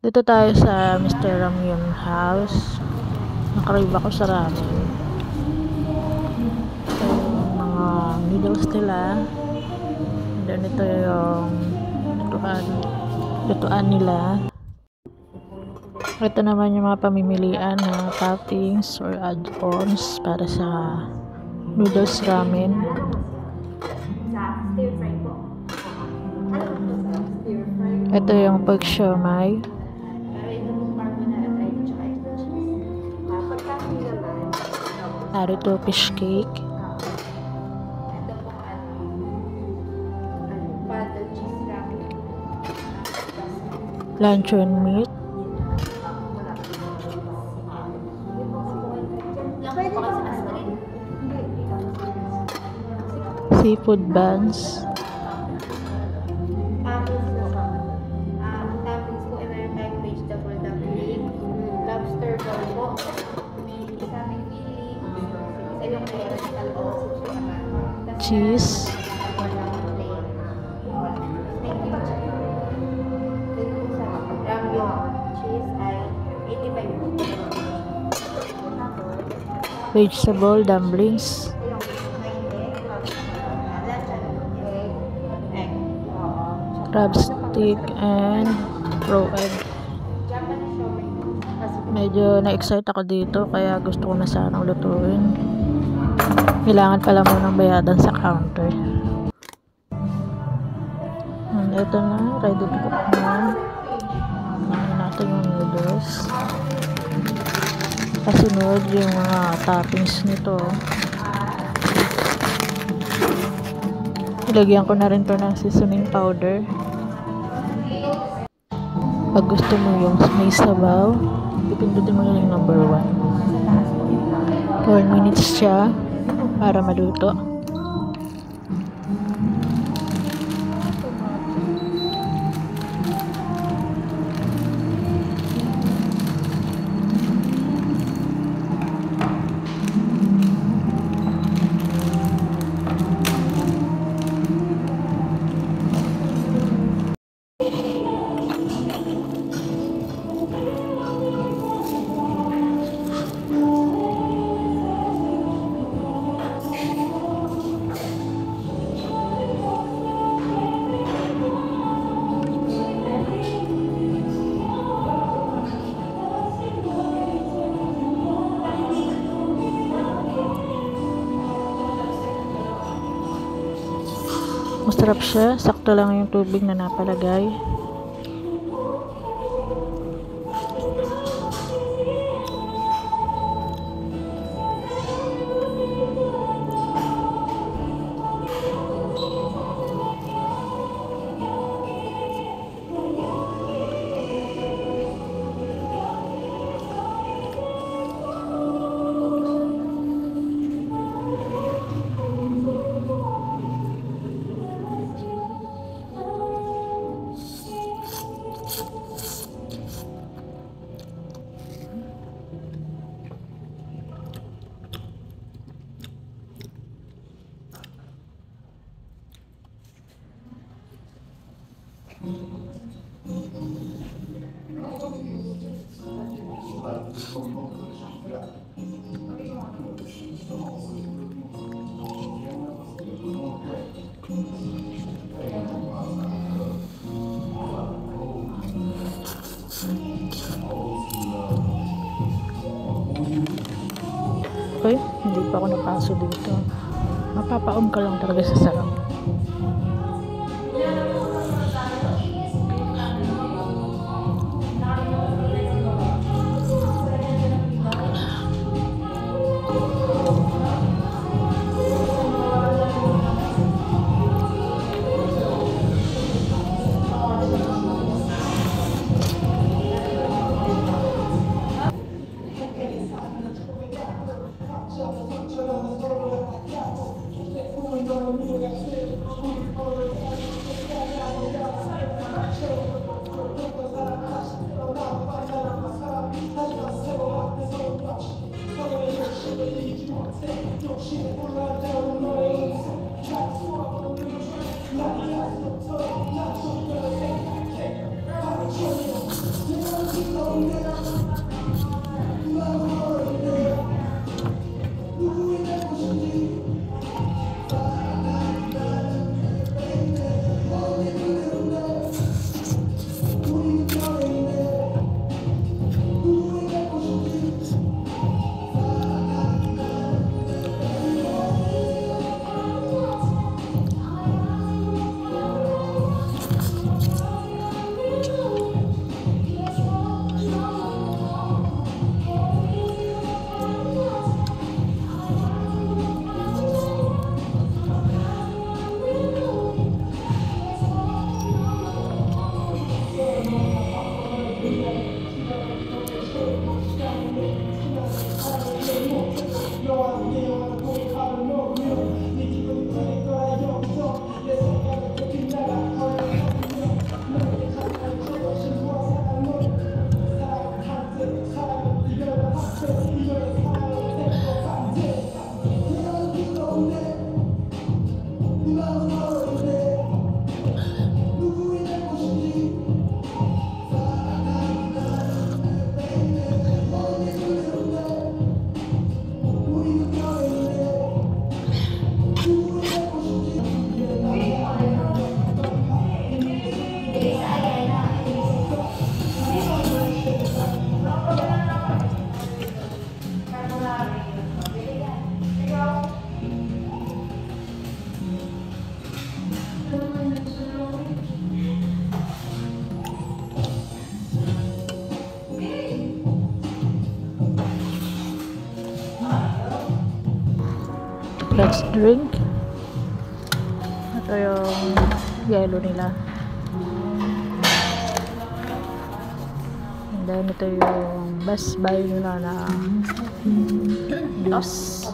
Dito tayo sa Mr. Ramyun House. Nakarib ako sa ramen. Ito yung mga noodles nila. And then ito yung lutuan nila. Ito naman yung mga pamimilian na toppings or add-ons para sa noodles ramen. Ito yung pag siomai. Narito fish cake. Luncheon meat. Seafood buns. Cheese. Vegetable dumplings. Crab stick and raw egg. Medyo na-excite ako dito kaya gusto ko na sanang lutuin. Kailangan pala mo ng bayadan sa counter. Ito na, ready to cook na. Kumain natin yung noodles. Kasunod yung mga toppings nito. Ilagyan ko na rin to ng seasoning powder. Pag gusto mo yung may sabaw, ipindutin mo yung number 1. 4 minutes siya para maluto. Masarap siya, sakto lang yung tubig na napalagay. Okay, hindi pa ako napaso dito. Mapapaon ka lang talaga sa sarap. let's drink. Ito yung yellow nila. And then ito yung best buy nila na juice.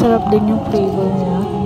Sarap din yung flavor niya.